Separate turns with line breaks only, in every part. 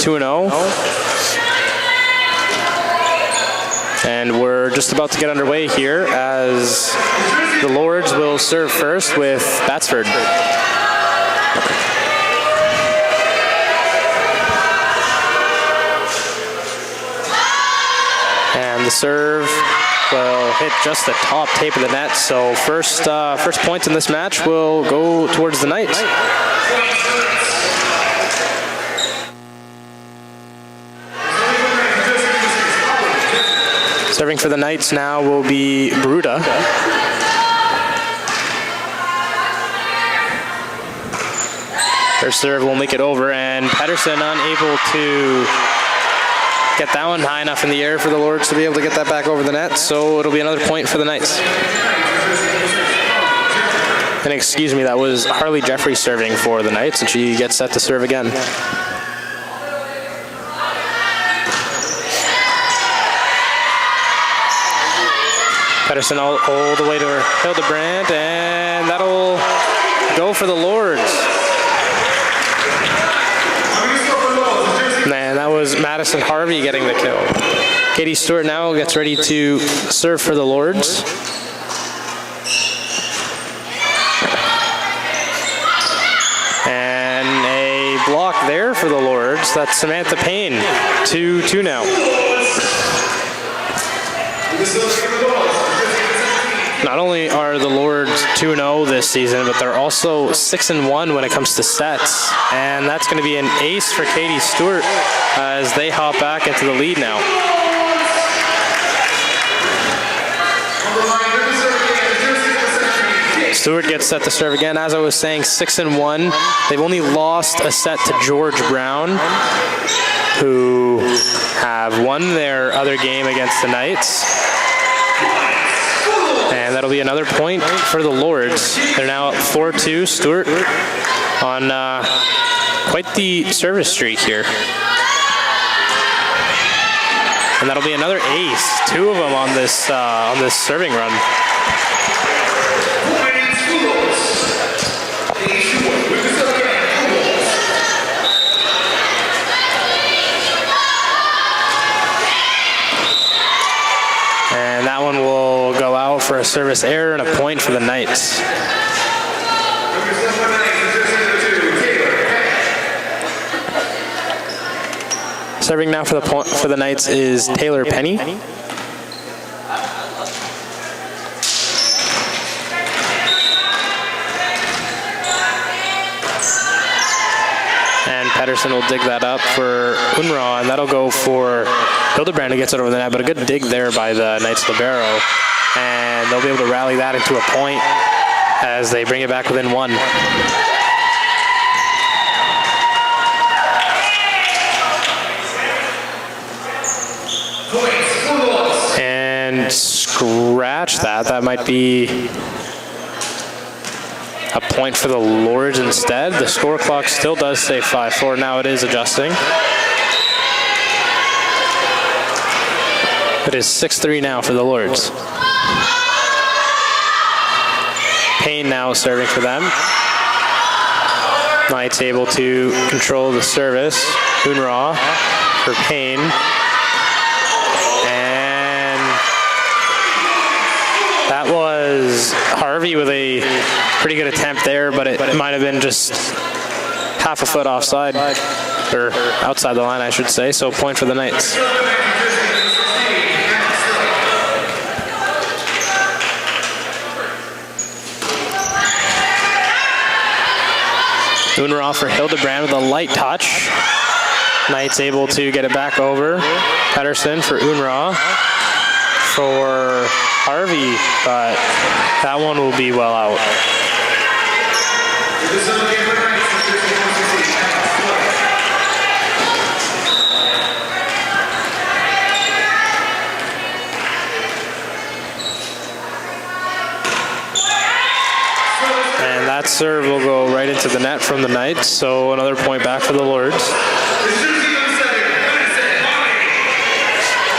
2-0. And we're just about to get underway here as the Lords will serve first with Batsford. And the serve will hit just the top tape of the net. So first points in this match will go towards the Knights. Serving for the Knights now will be Bruda. Their serve will make it over, and Pedersen unable to get that one high enough in the air for the Lords to be able to get that back over the net, so it'll be another point for the Knights. And excuse me, that was Harley Jeffrey serving for the Knights, and she gets set to serve again. Pedersen all the way to Hildebrand, and that'll go for the Lords. Man, that was Madison Harvey getting the kill. Katie Stewart now gets ready to serve for the Lords. And a block there for the Lords. That's Samantha Payne, 2-2 now. Not only are the Lords 2-0 this season, but they're also 6-1 when it comes to sets. And that's going to be an ace for Katie Stewart as they hop back into the lead now. Stewart gets set to serve again. As I was saying, 6-1. They've only lost a set to George Brown, who have won their other game against the Knights. And that'll be another point for the Lords. They're now at 4-2. Stewart on quite the service streak here. And that'll be another ace. 2 of them on this serving run. And that one will go out for a service error and a point for the Knights. Serving now for the Knights is Taylor Penny. And Pedersen will dig that up for Unraw, and that'll go for Hildebrand, who gets it over the net, but a good dig there by the Knights libero. And they'll be able to rally that into a point as they bring it back within 1. And scratch that. That might be a point for the Lords instead. The score clock still does say 5-4. Now it is adjusting. It is 6-3 now for the Lords. Payne now serving for them. Knights able to control the service. Unraw for Payne. And that was Harvey with a pretty good attempt there, but it might have been just half a foot offside, or outside the line, I should say, so point for the Knights. Unraw for Hildebrand with a light touch. Knights able to get it back over. Pedersen for Unraw for Harvey, but that one will be well out. And that serve will go right into the net from the Knights, so another point back for the Lords.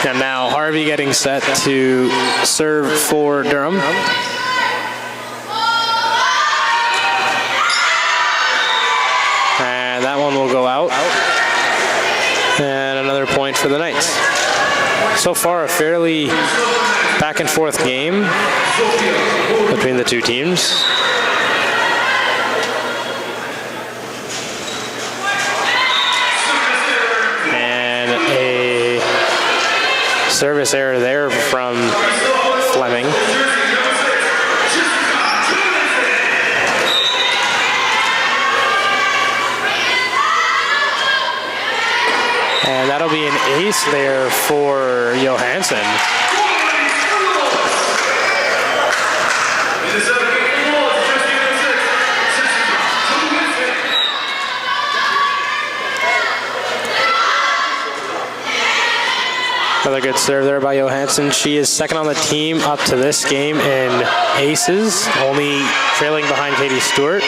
And now Harvey getting set to serve for Durham. And that one will go out. And another point for the Knights. So far, a fairly back and forth game between the two teams. And a service error there from Fleming. And that'll be an ace there for Johansson. Another good serve there by Johansson. She is second on the team up to this game in aces, only trailing behind Katie Stewart.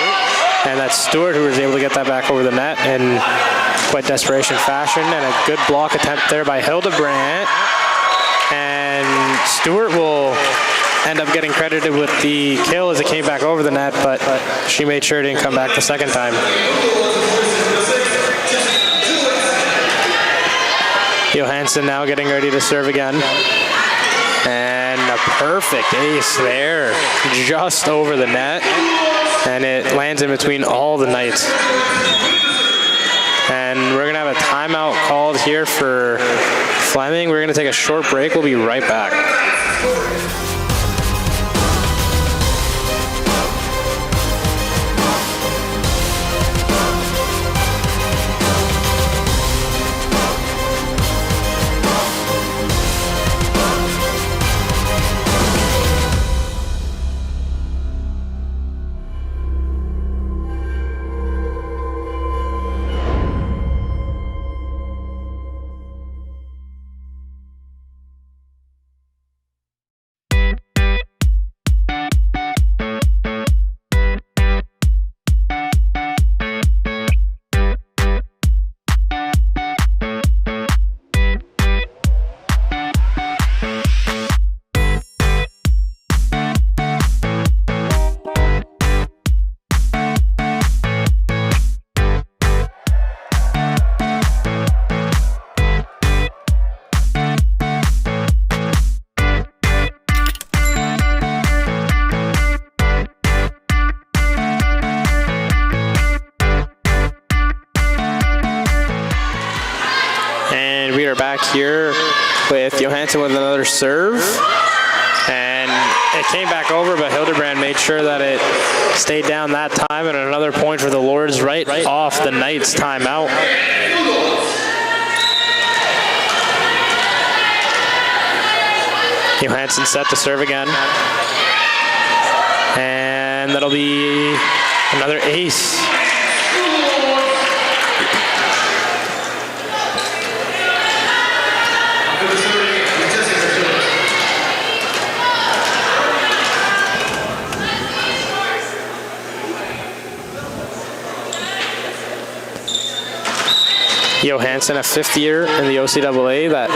And that's Stewart who was able to get that back over the net in quite desperation fashion. And a good block attempt there by Hildebrandt. And Stewart will end up getting credited with the kill as it came back over the net, but she made sure it didn't come back the second time. Johansson now getting ready to serve again. And a perfect ace there, just over the net. And it lands in between all the Knights. And we're going to have a timeout called here for Fleming. We're going to take a short break. We'll be right back. Here with Johansson with another serve, and it came back over, but Hildebrandt made sure that it stayed down that time, and another point for the Lords right off the Knights timeout. Johansson set to serve again, and that'll be another ace. Johansson, a fifth year in the OCAA that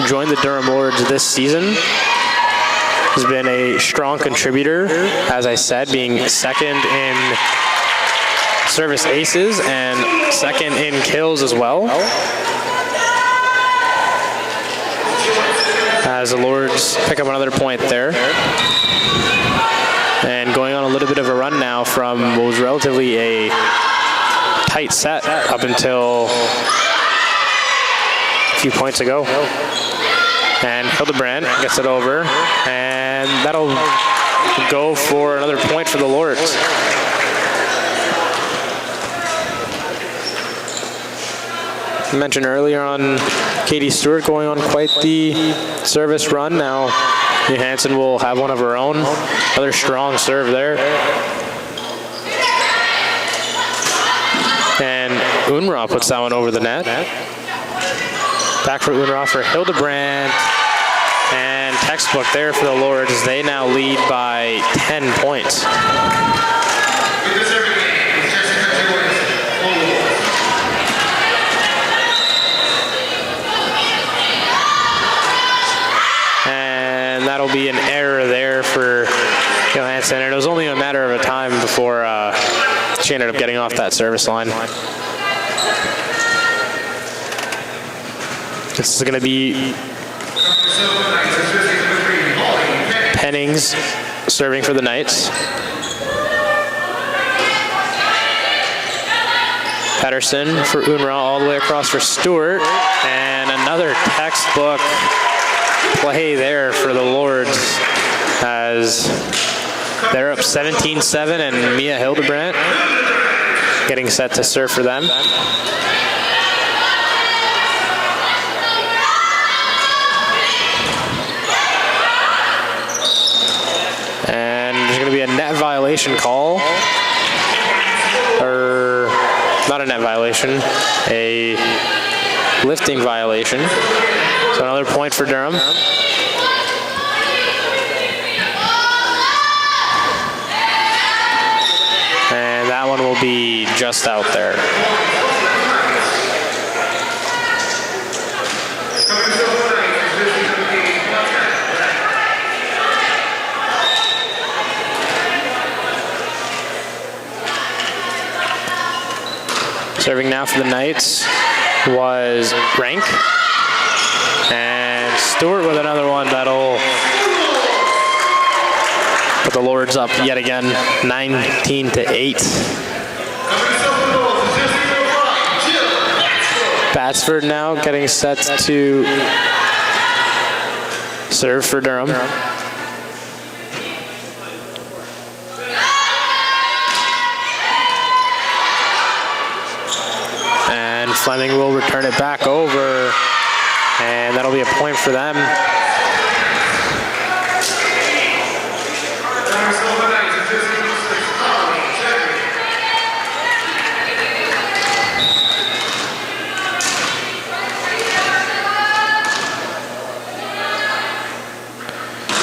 joined the Durham Lords this season, has been a strong contributor, as I said, being second in service aces and second in kills as well. As the Lords pick up another point there. And going on a little bit of a run now from what was relatively a tight set up until a few points ago. And Hildebrandt gets it over, and that'll go for another point for the Lords. I mentioned earlier on Katie Stewart going on quite the service run. Now Johansson will have one of her own. Another strong serve there. And Unruh puts that one over the net. Back for Unruh for Hildebrandt. And textbook there for the Lords. They now lead by 10 points. And that'll be an error there for Johansson. And it was only a matter of a time before she ended up getting off that service line. This is going to be Pennings serving for the Knights. Pedersen for Unra all the way across for Stewart. And another textbook play there for the Lords as they're up 17-7 and Mia Hildebrandt getting set to serve for them. And there's going to be a net violation call. Or not a net violation, a lifting violation. So another point for Durham. And that one will be just out there. Serving now for the Knights was Rank. And Stewart with another one that'll put the Lords up yet again, 19-8. Batsford now getting set to serve for Durham. And Fleming will return it back over, and that'll be a point for them.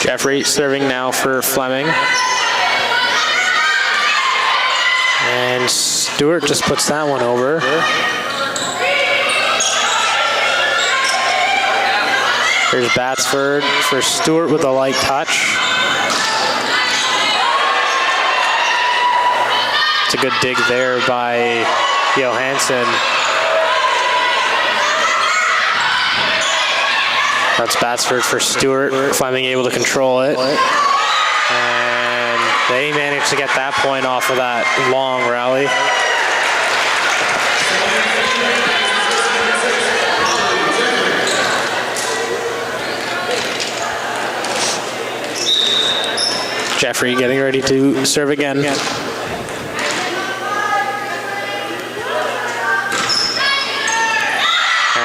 Jeffrey serving now for Fleming. And Stewart just puts that one over. Here's Batsford for Stewart with a light touch. It's a good dig there by Johansson. That's Batsford for Stewart. Fleming able to control it. And they managed to get that point off of that long rally. Jeffrey getting ready to serve again. And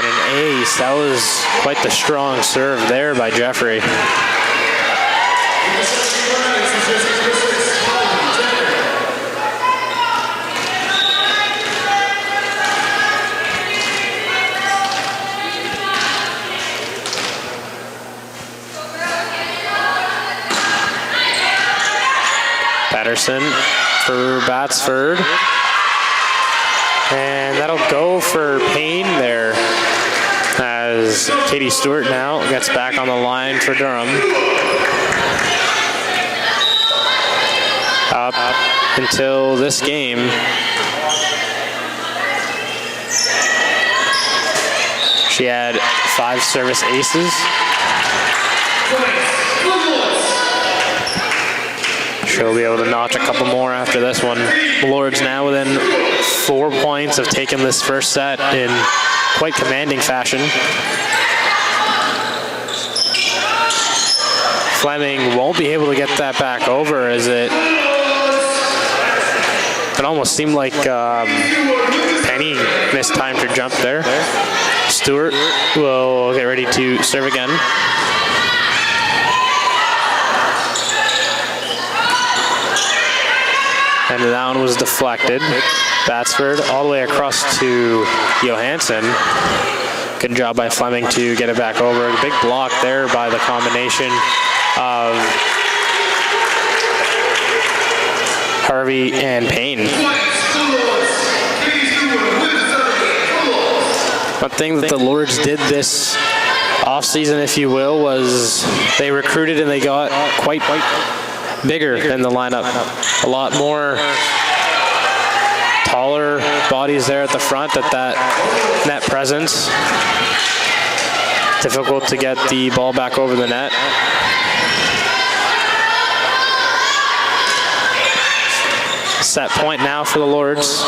an ace. That was quite the strong serve there by Jeffrey. Pedersen for Batsford. And that'll go for Payne there as Katie Stewart now gets back on the line for Durham. Up until this game, she had 5 service aces. She'll be able to notch a couple more after this one. Lords now within 4 points have taken this first set in quite commanding fashion. Fleming won't be able to get that back over as it almost seemed like Penny mistimed her jump there. Stewart will get ready to serve again. And that one was deflected. Batsford all the way across to Johansson. Good job by Fleming to get it back over. A big block there by the combination of Harvey and Payne. One thing that the Lords did this offseason, if you will, was they recruited and they got quite bigger in the lineup. A lot more taller bodies there at the front at that net presence. difficult to get the ball back over the net. Set point now for the Lords.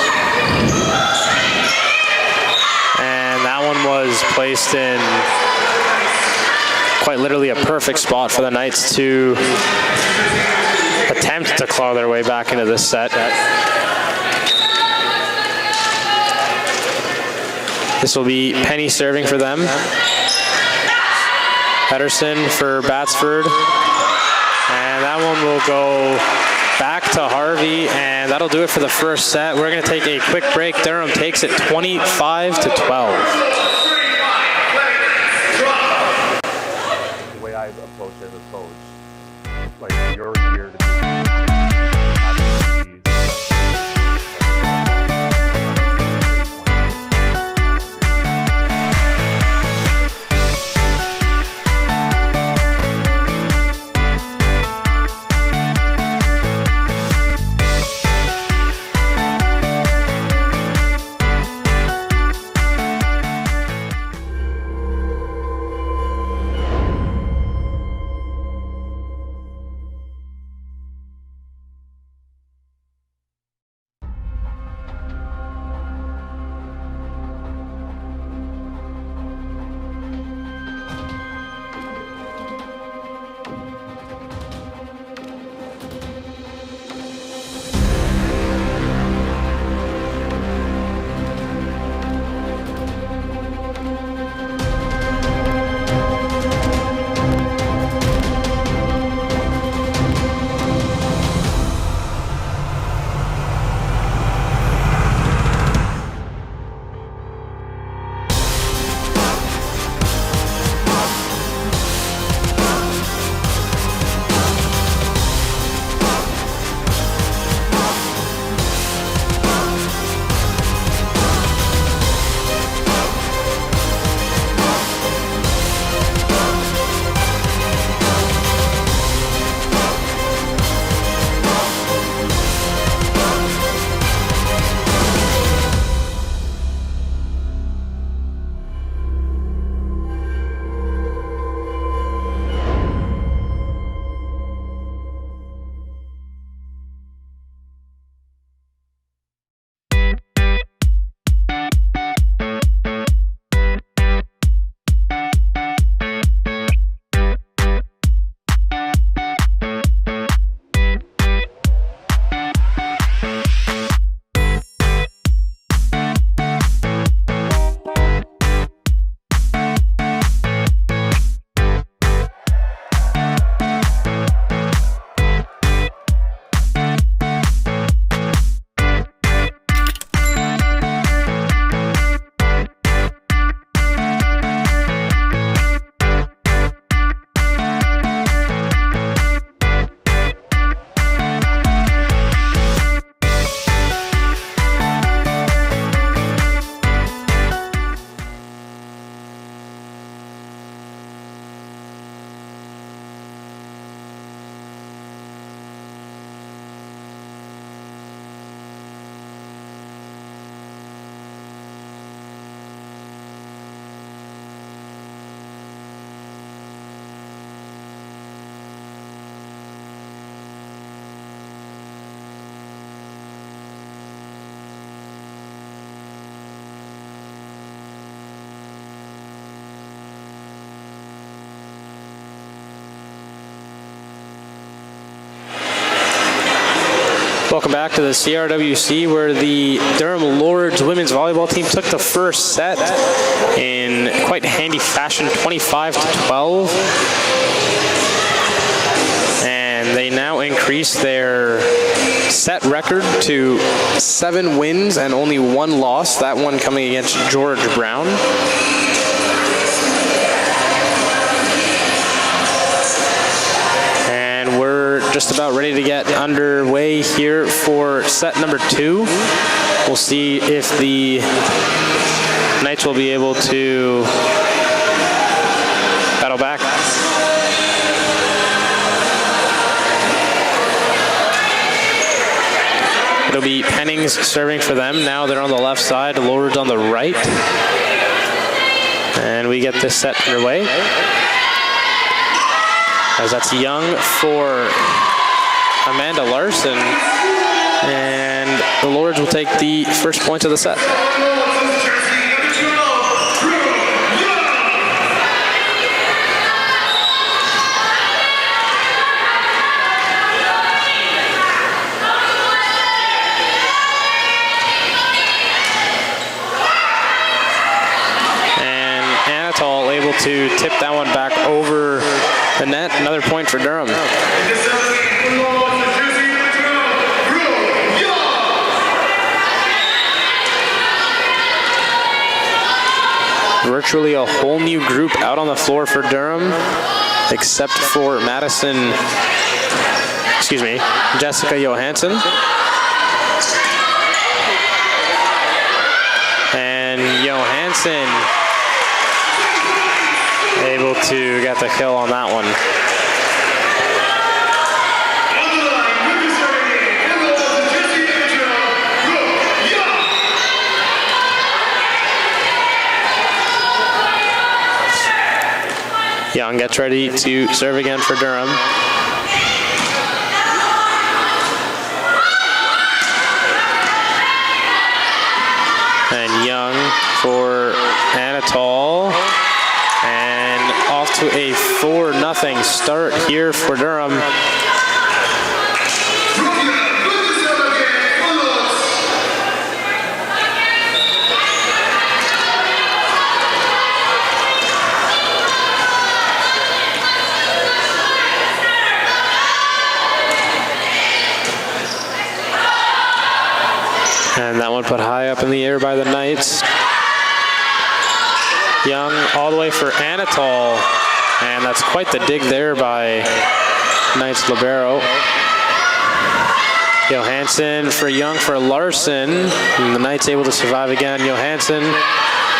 And that one was placed in quite literally a perfect spot for the Knights to attempt to claw their way back into this set. This will be Penny serving for them. Pedersen for Batsford. And that one will go back to Harvey, and that'll do it for the first set. We're going to take a quick break. Durham takes it 25-12.
The way I approach it as a coach, like you're here to
Welcome back to the CRWC, where the Durham Lords women's volleyball team took the first set in quite handy fashion, 25-12. And they now increase their set record to 7 wins and only 1 loss, that one coming against George Brown. Just about ready to get underway here for set number 2. We'll see if the Knights will be able to battle back. It'll be Pennings serving for them. Now they're on the left side, Lords on the right. And we get this set underway. As that's Young for Amanda Larson. And the Lords will take the first point of the set. Able to tip that one back over the net. Another point for Durham. Virtually a whole new group out on the floor for Durham, except for Jessica Johansson. And Johansson able to get the kill on that one. Young gets ready to serve again for Durham. And Young for Anatol. And off to a 4-0 start here for Durham. And that one put high up in the air by the Knights. Young all the way for Anatol, and that's quite the dig there by Knights libero. Johansson for Young for Larson, and the Knights able to survive again. Johansson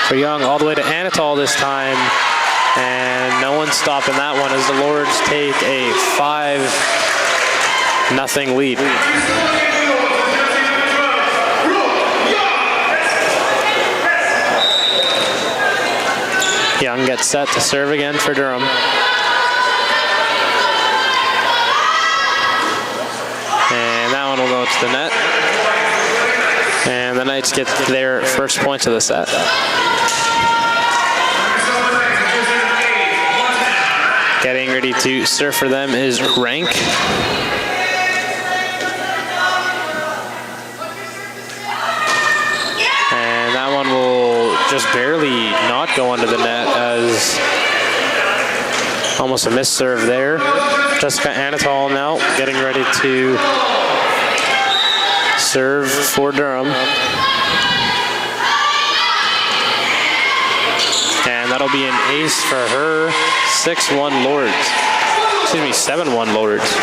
for Young all the way to Anatol this time, and no one stopping that one as the Lords take a 5-0 lead. Young gets set to serve again for Durham. And that one will go to the net. And the Knights get their first points of the set. Getting ready to serve for them is Rank. And that one will just barely not go under the net as almost a missed serve there. Jessica Anatol now getting ready to serve for Durham. And that'll be an ace for her. 6-1 Lords. Excuse me, 7-1 Lords.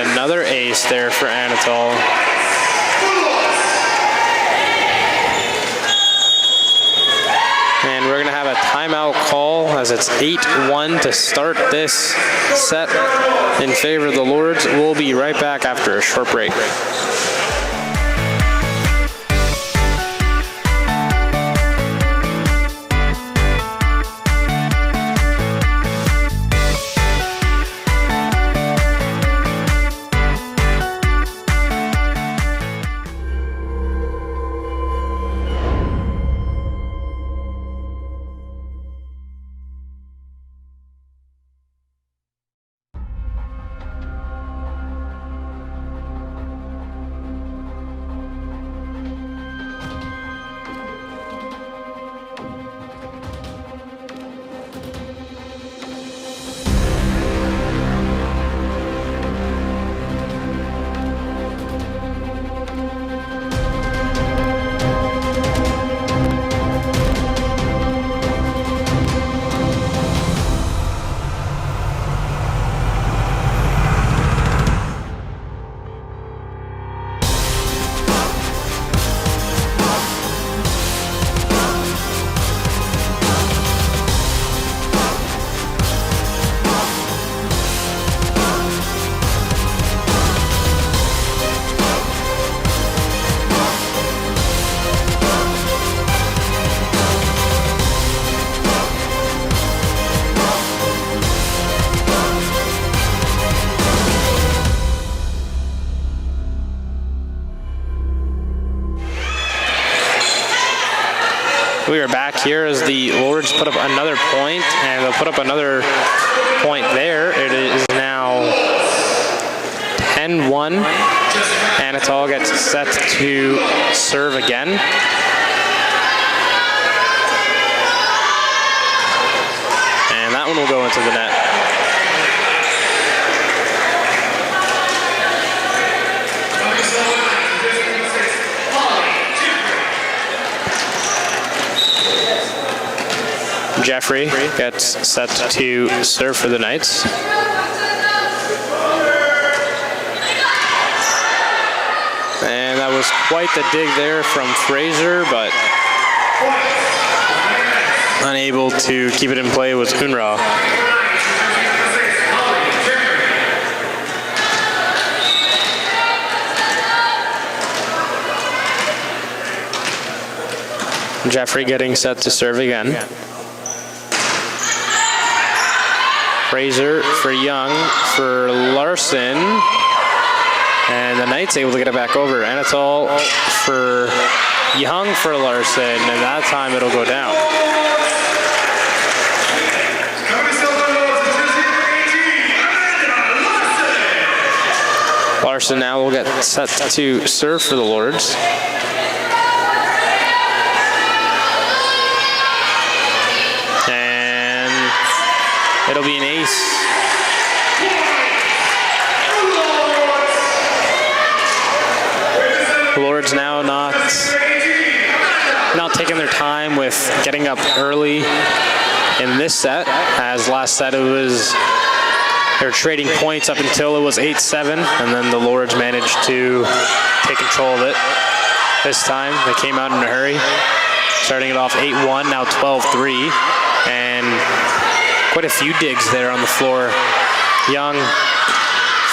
Another ace there for Anatol. And we're going to have a timeout call as it's 8-1 to start this set in favor of the Lords. We'll be right back after a short break. we are back here as the Lords put up another point, and they'll put up another point there. It is now 10-1. Anatol gets set to serve again. And that one will go into the net. Jeffrey gets set to serve for the Knights. And that was quite the dig there from Fraser, but unable to keep it in play was Unra. Jeffrey getting set to serve again. Fraser for Young for Larson. And the Knights able to get it back over. Anatol for Young for Larson. And that time it'll go down. Larson now will get set to serve for the Lords. It'll be an ace. The Lords now not taking their time with getting up early in this set. As last set they were trading points up until it was 8-7, and then the Lords managed to take control of it. This time they came out in a hurry, starting it off 8-1, now 12-3, and quite a few digs there on the floor. Young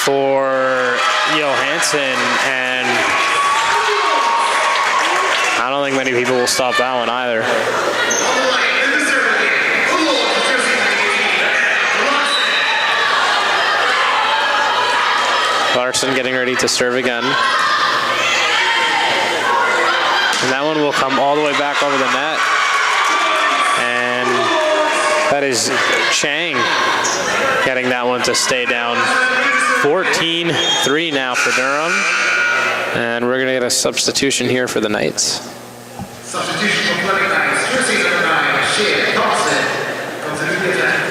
for Johansson, and I don't think many people will stop that one either. Larson getting ready to serve again. And that one will come all the way back over the net. And that is Chang getting that one to stay down. 14-3 now for Durham. And we're going to get a substitution here for the Knights.
Substitution for Fleming Knights, jersey number 9, Shea Thompson, comes into the attack.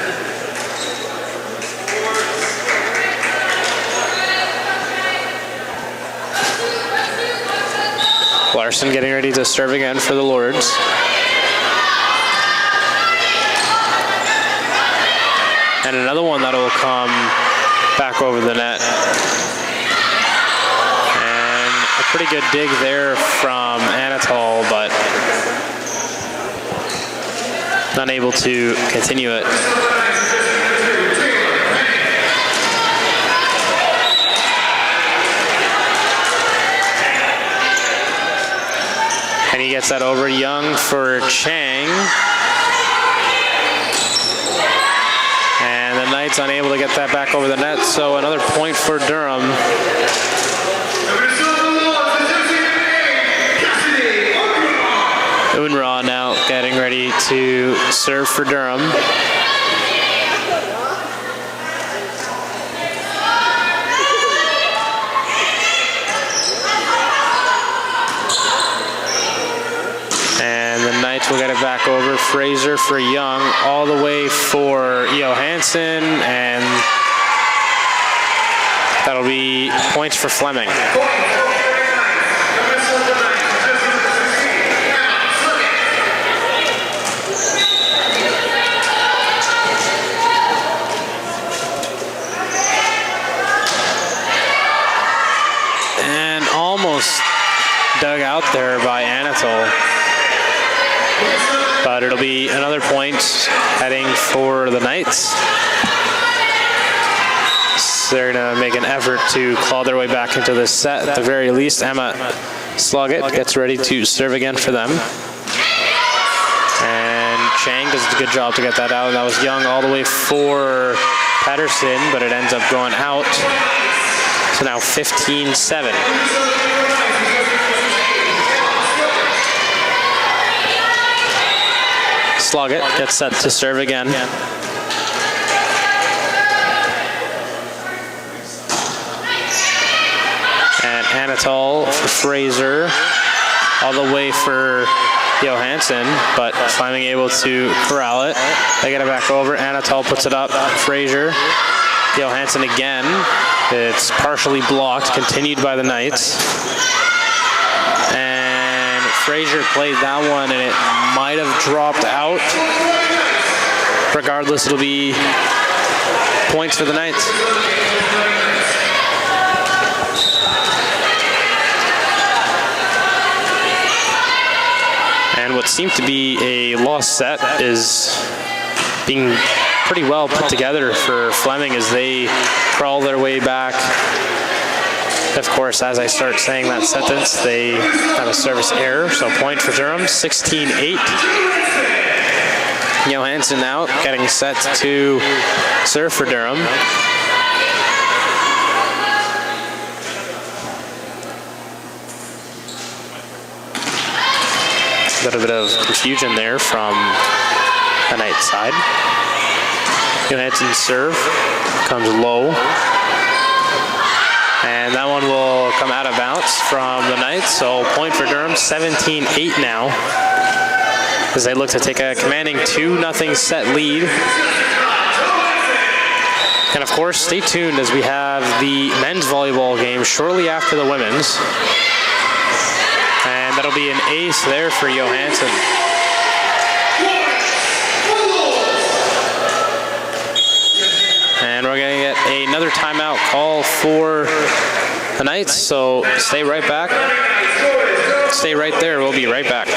Larson getting ready to serve again for the Lords. And another one that will come back over the net. And a pretty good dig there from Anatol, but unable to continue it. And he gets that over. Young for Chang. And the Knights unable to get that back over the net, so another point for Durham. Unra now getting ready to serve for Durham. And the Knights will get it back over. Fraser for Young, all the way for Johansson, and that'll be points for Fleming. And almost dug out there by Anatol. But it'll be another point heading for the Knights. So they're going to make an effort to claw their way back into this set. At the very least, Emma Sloggett gets ready to serve again for them. And Chang does a good job to get that out. And that was Young all the way for Patterson, but it ends up going out. So now 15-7. Sloggett gets set to serve again. And Anatol for Fraser, all the way for Johansson, but Fleming able to corral it. They get it back over. Anatol puts it up. Fraser. Johansson again. It's partially blocked, continued by the Knights. And Fraser played that one, and it might have dropped out. Regardless, it'll be points for the Knights. And what seemed to be a lost set is being pretty well put together for Fleming as they crawl their way back. Of course, as I start saying that sentence, they have a service error, so point for Durham, 16-8. Johansson out, getting set to serve for Durham. A little bit of confusion there from the Knights side. Johansson's serve comes low. And that one will come out of bounds from the Knights. So point for Durham, 17-8 now, as they look to take a commanding 2-0 set lead. And of course, stay tuned as we have the men's volleyball game shortly after the women's. And that'll be an ace there for Johansson. And we're going to get another timeout call for the Knights, so stay right back. Stay right there, we'll be right back.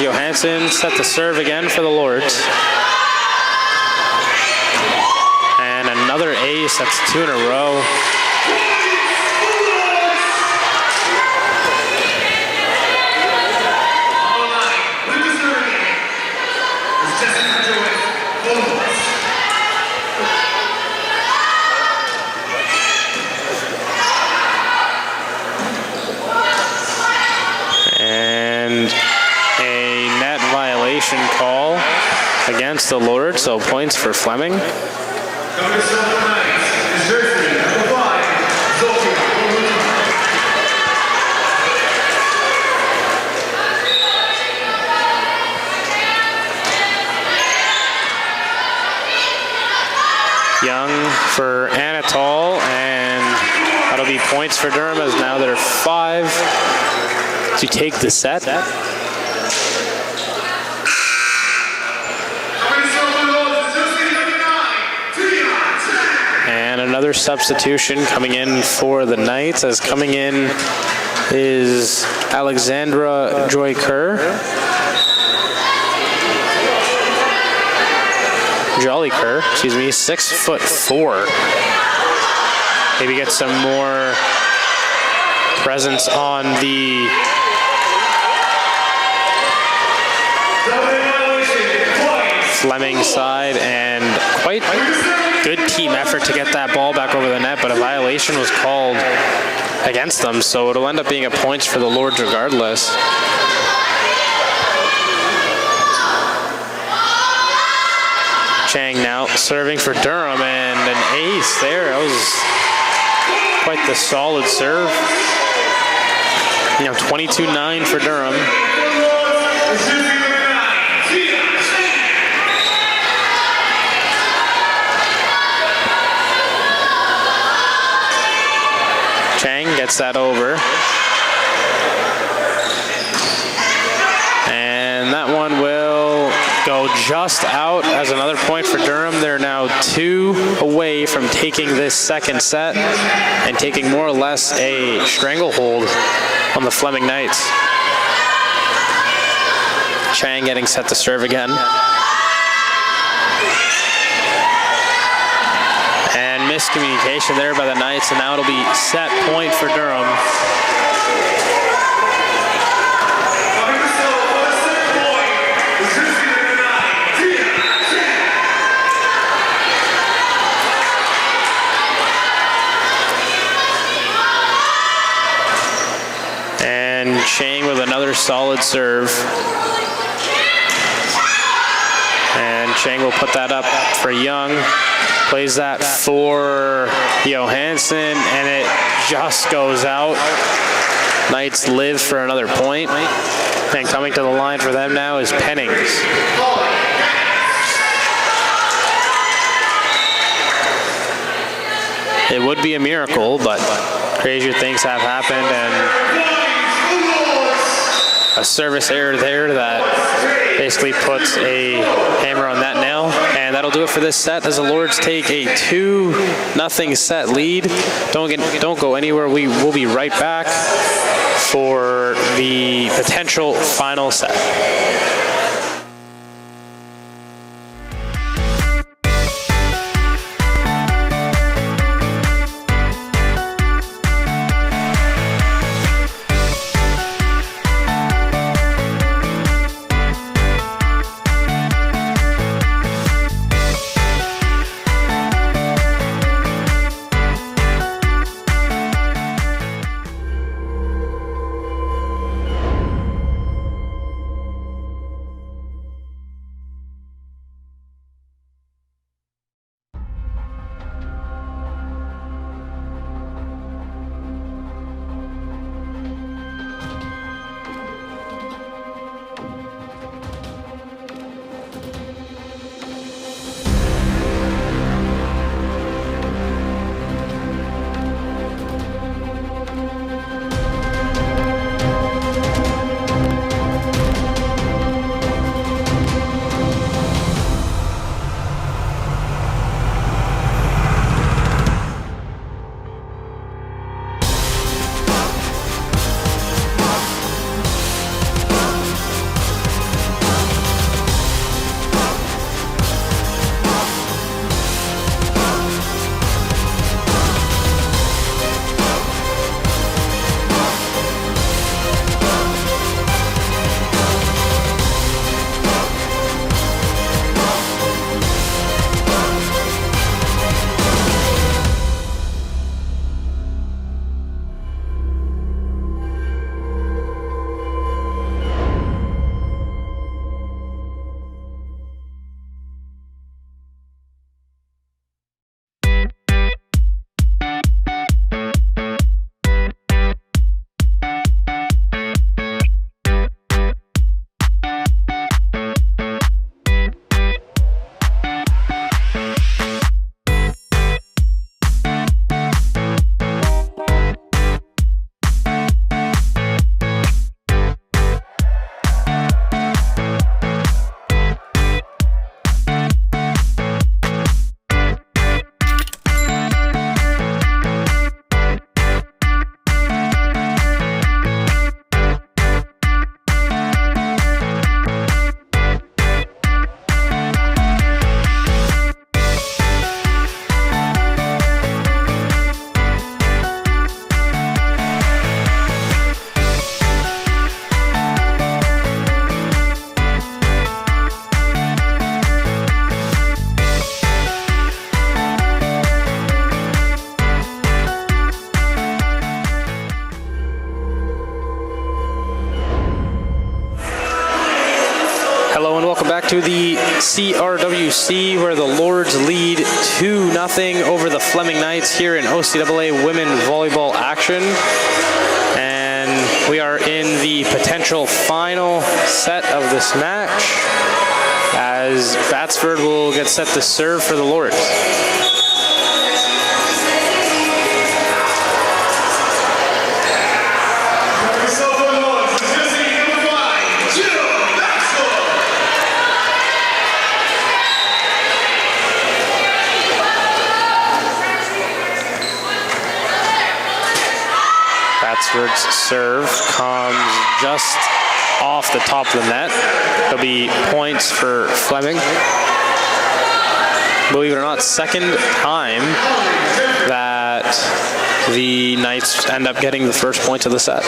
Johansson set to serve again for the Lords. And another ace, that's 2 in a row. Call against the Lord, so points for Fleming. Young for Anatol, and that'll be points for Durham as now they're 5 to take the set. And another substitution coming in for the Knights, as coming in is Alexandra Joy Kerr. Jolly Kerr, excuse me, 6'4". Maybe get some more presence on the Fleming side, and quite good team effort to get that ball back over the net, but a violation was called against them, so it'll end up being a points for the Lords regardless. Chang now serving for Durham, and an ace there. That was quite the solid serve. 22-9 for Durham. Chang gets that over. And that one will go just out as another point for Durham. They're now 2 away from taking this second set and taking more or less a stranglehold on the Fleming Knights. Chang getting set to serve again. And miscommunication there by the Knights, and now it'll be set point for Durham. And Chang with another solid serve. And Chang will put that up for Young. Plays that for Johansson, and it just goes out. Knights live for another point. And coming to the line for them now is Pennings. It would be a miracle, but crazier things have happened, and a service error there that basically puts a hammer on that nail. And that'll do it for this set as the Lords take a 2-0 set lead. Don't go anywhere. We will be right back for the potential final set. To the CRWC, where the Lords lead 2-0 over the Fleming Knights here in OCAA women volleyball action. And we are in the potential final set of this match as Batsford will get set to serve for the Lords. Batsford's serve comes just off the top of the net. There'll be points for Fleming. Believe it or not, second time that the Knights end up getting the first point of the set.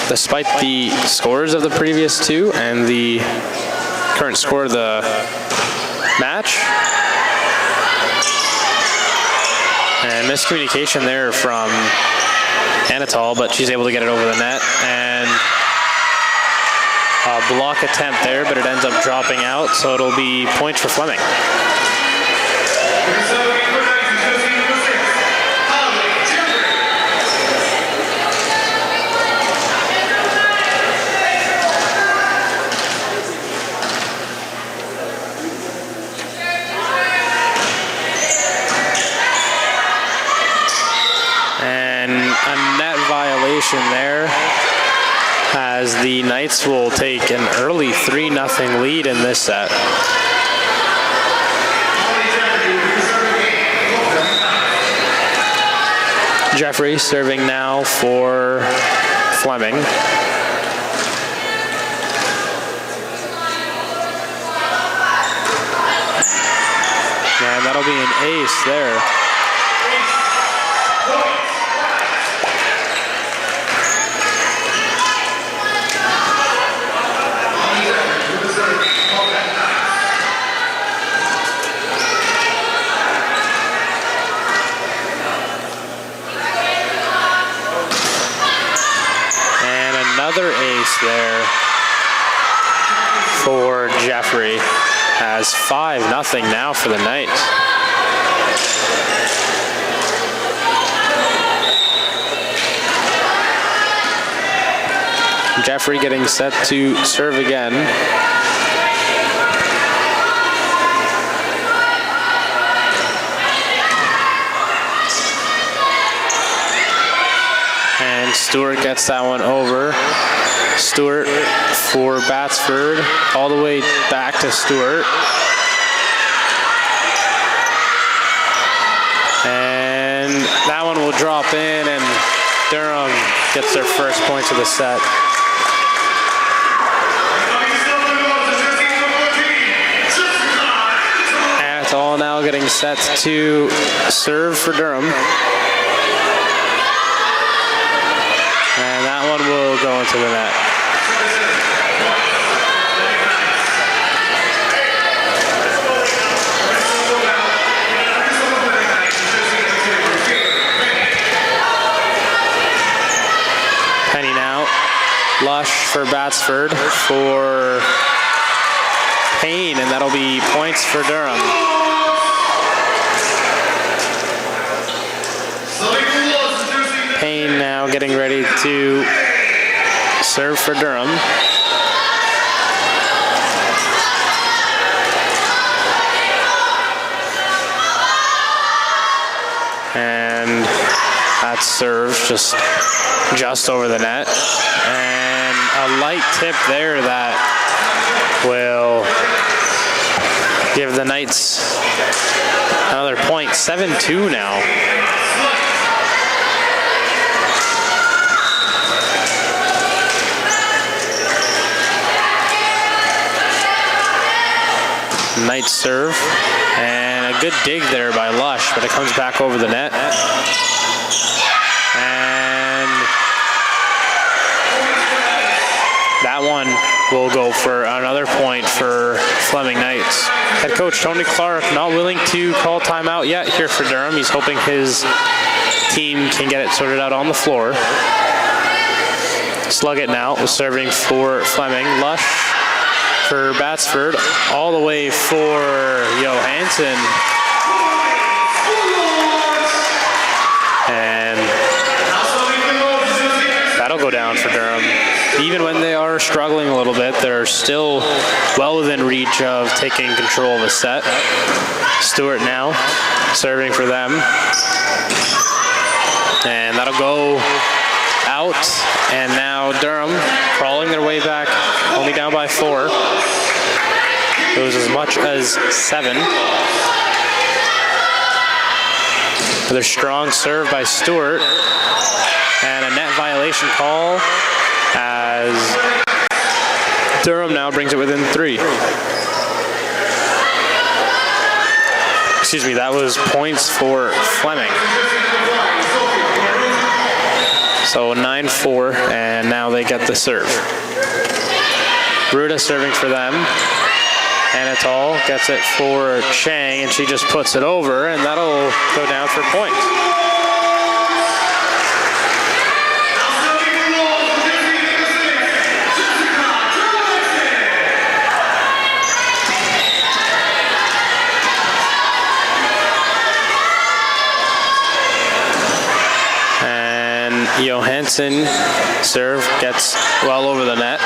Despite the scores of the previous two and the current score of the match. And miscommunication there from Anatol, but she's able to get it over the net. And a block attempt there, but it ends up dropping out, so it'll be points for Fleming. And a net violation there, as the Knights will take an early 3-0 lead in this set. Jeffrey serving now for Fleming. And that'll be an ace there. Another ace there for Jeffrey, as 5-0 now for the Knights. Jeffrey getting set to serve again. And Stewart gets that one over. Stewart for Batsford, all the way back to Stewart. And that one will drop in, and Durham gets their first points of the set. And it's all now getting set to serve for Durham. And that one will go into the net. Penny now. Lush for Batsford for Payne, and that'll be points for Durham. Payne now getting ready to serve for Durham. And that serve just over the net. And a light tip there that will give the Knights another point. 7-2 now. Knights serve, and a good dig there by Lush, but it comes back over the net. And that one will go for another point for Fleming Knights. Head coach Tony Clark not willing to call timeout yet here for Durham. He's hoping his team can get it sorted out on the floor. Sluggett now was serving for Fleming. Lush for Batsford, all the way for Johansson. And that'll go down for Durham. Even when they are struggling a little bit, they're still well within reach of taking control of the set. Stewart now serving for them. And that'll go out. And now Durham crawling their way back, only down by 4. It was as much as 7. Another strong serve by Stewart. And a net violation call as Durham now brings it within 3. Excuse me, that was points for Fleming. So 9-4, and now they get the serve. Ruda serving for them. Anatol gets it for Chang, and she just puts it over, and that'll go down for points. Johansson serve gets well over the net.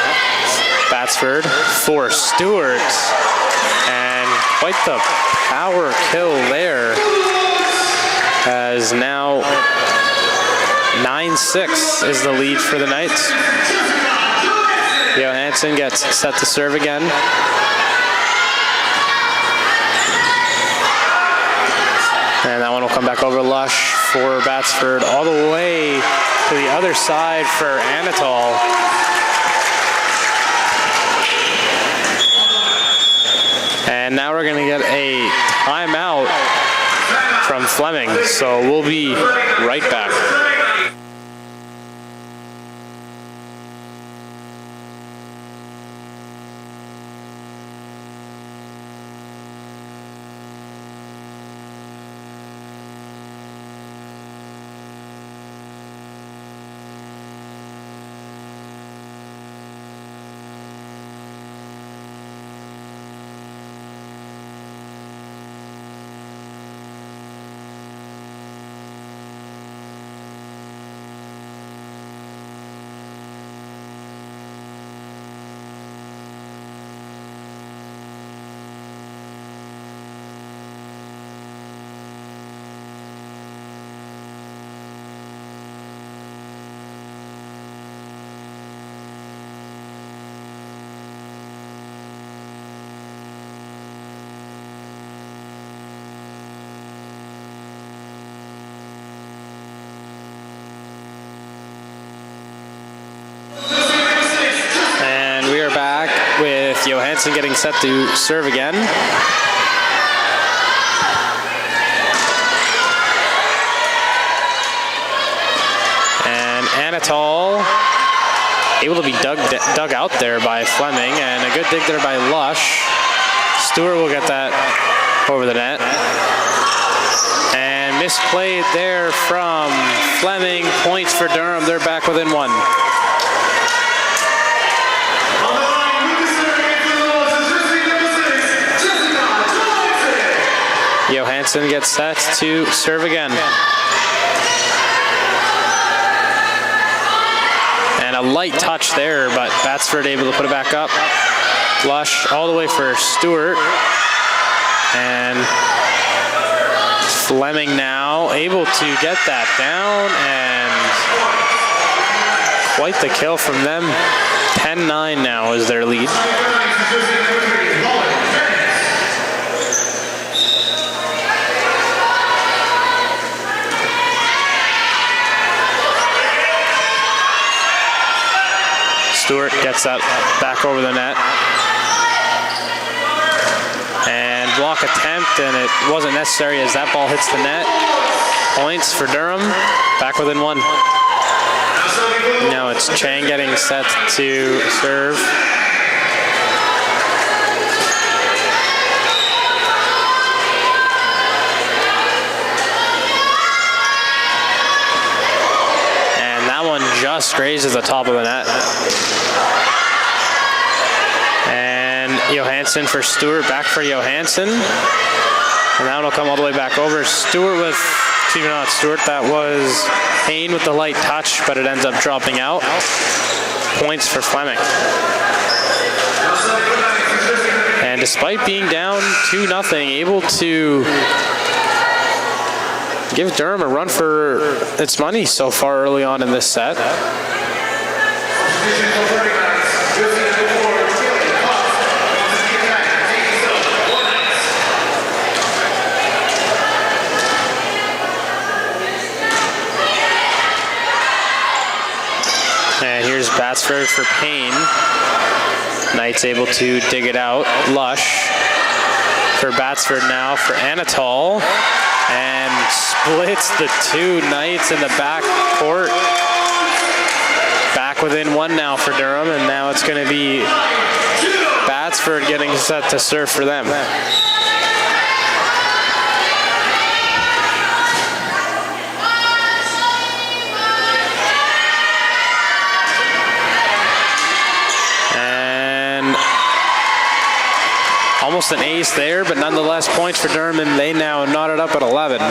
Batsford for Stewart. And quite the power kill there. As now 9-6 is the lead for the Knights. Johansson gets set to serve again. And that one will come back over Lush for Batsford all the way to the other side for Anatol. And now we're going to get a timeout from Fleming, so we'll be right back. With Johansson getting set to serve again. And Anatol able to be dug out there by Fleming, and a good dig there by Lush. Stewart will get that over the net. And misplayed there from Fleming. Points for Durham. They're back within 1. Johansson gets set to serve again. And a light touch there, but Batsford able to put it back up. Lush all the way for Stewart. And Fleming now able to get that down, and quite the kill from them. 10-9 now is their lead. Stewart gets that back over the net. And block attempt, and it wasn't necessary as that ball hits the net. Points for Durham, back within 1. Now it's Chang getting set to serve. Just grazes the top of the net. And Johansson for Stewart, back for Johansson. And that will come all the way back over. Stewart with, excuse me, not Stewart, that was Payne with the light touch, but it ends up dropping out. Points for Fleming. And despite being down 2-0, able to give Durham a run for its money so far early on in this set. Batsford for Payne. Knights able to dig it out. Lush for Batsford now for Anatol. And splits the two Knights in the back court. Back within one now for Durham, and now it's going to be Batsford getting set to serve for them. And almost an ace there, but nonetheless points for Durham, and they now knotted up at 11.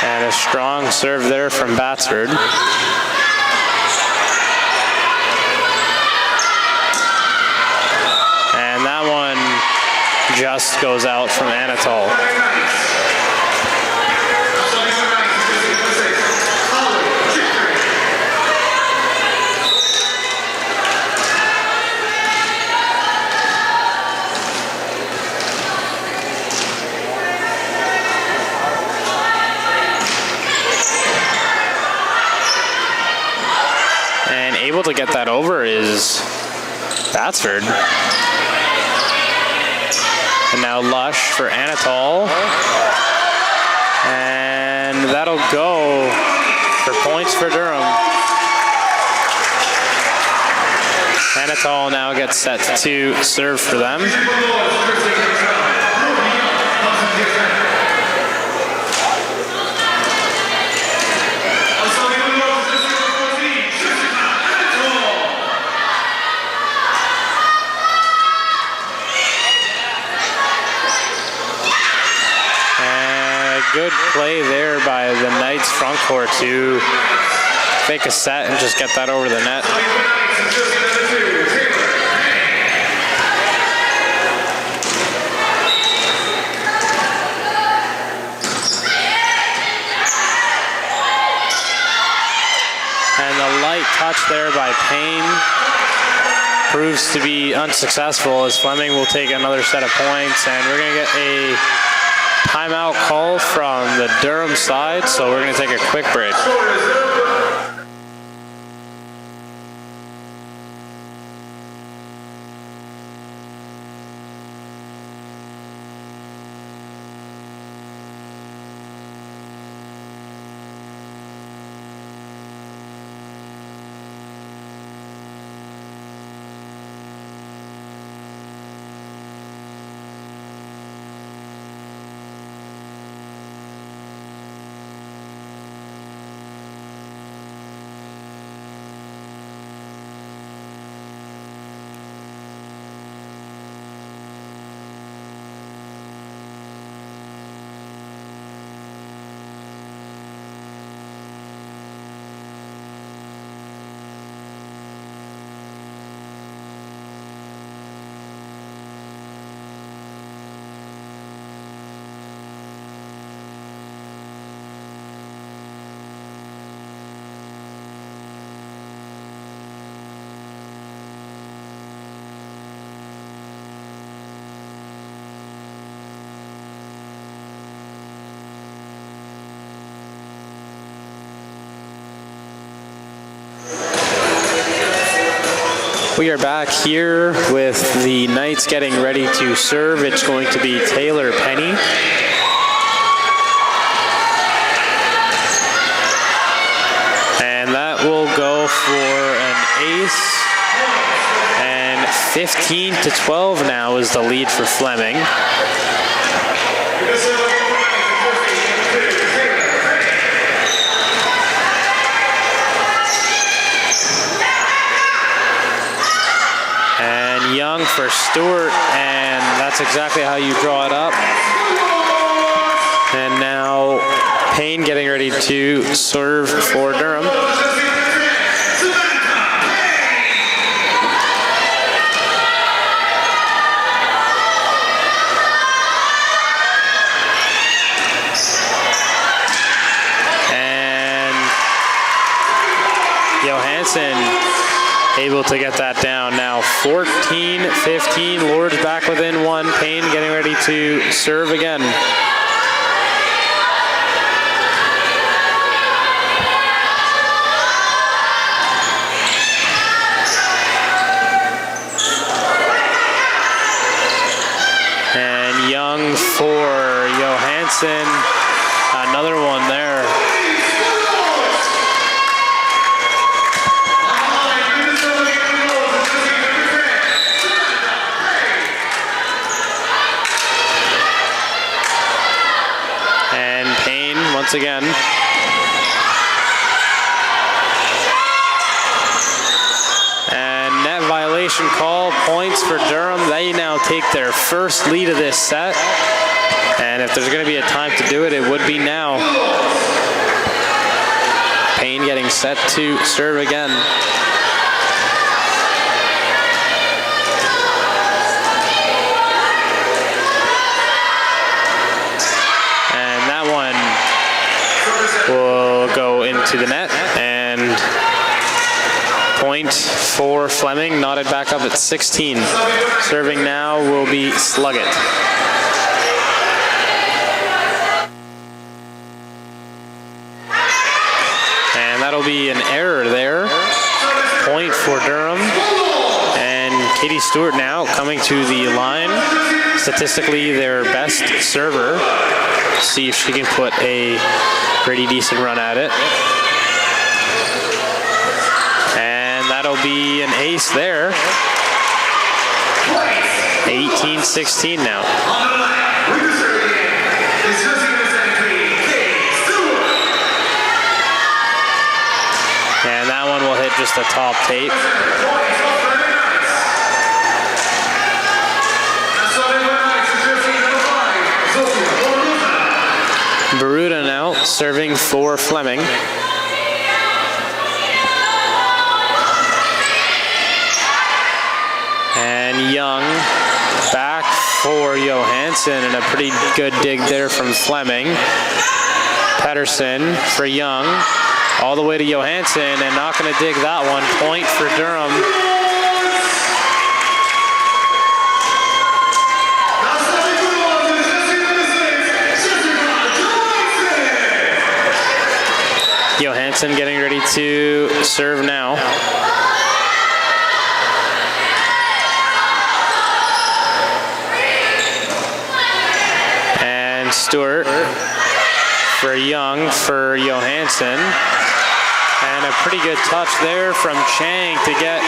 And a strong serve there from Batsford. And that one just goes out from Anatol. And able to get that over is Batsford. And now Lush for Anatol. And that'll go for points for Durham. Anatol now gets set to serve for them. Good play there by the Knights front court to fake a set and just get that over the net. And the light touch there by Payne proves to be unsuccessful, as Fleming will take another set of points, and we're going to get a timeout call from the Durham side, so we're going to take a quick break. We are back here with the Knights getting ready to serve. It's going to be Taylor Penny. And that will go for an ace. And 15-12 now is the lead for Fleming. Young for Stewart, and that's exactly how you draw it up. And now Payne getting ready to serve for Durham. And Johansson able to get that down. Now 14-15, Lourdes back within one. Payne getting ready to serve again. And Young for Johansson, another one there. Once again. And net violation call, points for Durham. They now take their first lead of this set. And if there's going to be a time to do it, it would be now. Payne getting set to serve again. Will go into the net, and point for Fleming, knotted back up at 16. Serving now will be Sluggett. And that'll be an error there. Point for Durham. And Katie Stewart now coming to the line. Statistically their best server. See if she can put a pretty decent run at it. And that'll be an ace there. 18-16 now. And that one will hit just the top tape. Baruda now serving for Fleming. And Young back for Johansson, and a pretty good dig there from Fleming. Pedersen for Young, all the way to Johansson, and not going to dig that one. Point for Durham. Johansson getting ready to serve now. And Stewart for Young for Johansson. And a pretty good touch there from Chang to get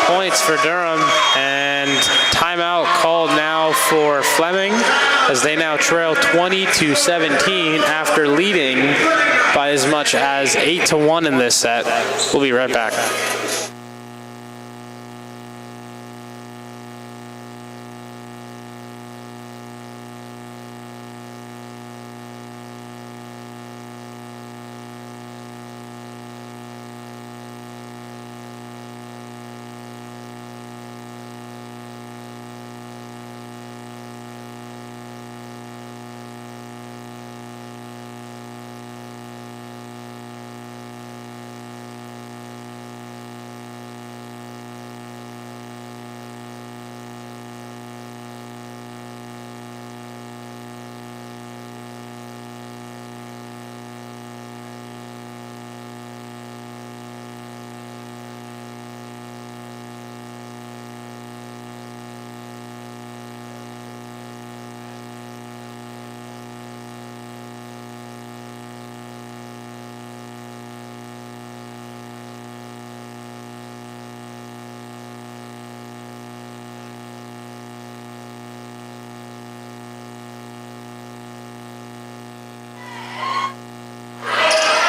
points for Durham. And timeout called now for Fleming as they now trail 20-17 after leading by as much as 8-1 in this set. We'll be right back.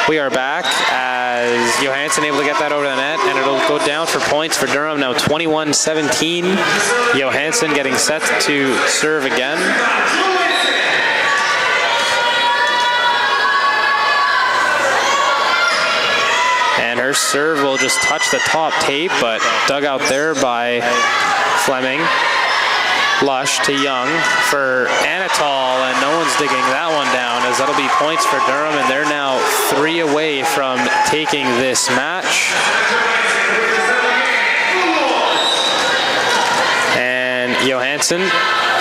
We are back as Johansson able to get that over the net, and it'll go down for points for Durham. Now 21-17. Johansson getting set to serve again. And her serve will just touch the top tape, but dug out there by Fleming. Lush to Young for Anatol, and no one's digging that one down, as that'll be points for Durham, and they're now 3 away from taking this match. Johansson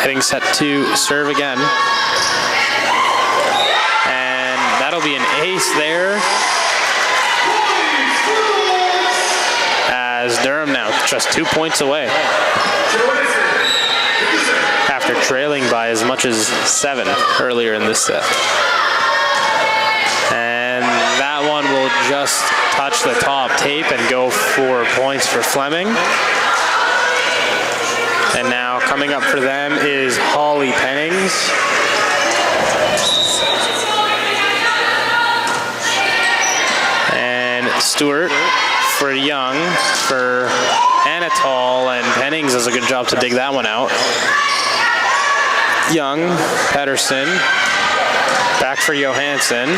getting set to serve again. And that'll be an ace there. As Durham now just 2 points away after trailing by as much as 7 earlier in this set. And that one will just touch the top tape and go 4 points for Fleming. And now coming up for them is Holly Pennings. And Stewart for Young, for Anatol, and Pennings does a good job to dig that one out. Young, Pedersen, back for Johansson.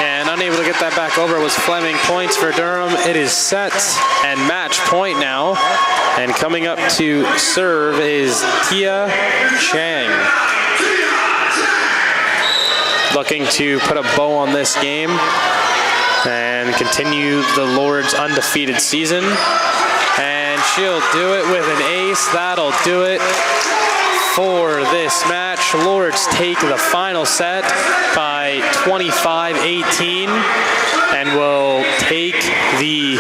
And unable to get that back over was Fleming. Points for Durham. It is set and match point now. And coming up to serve is Tia Chang. Looking to put a bow on this game and continue the Lords' undefeated season. And she'll do it with an ace. That'll do it for this match. Lords take the final set by 25-18 and will take the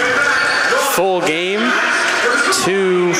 full game 3-0.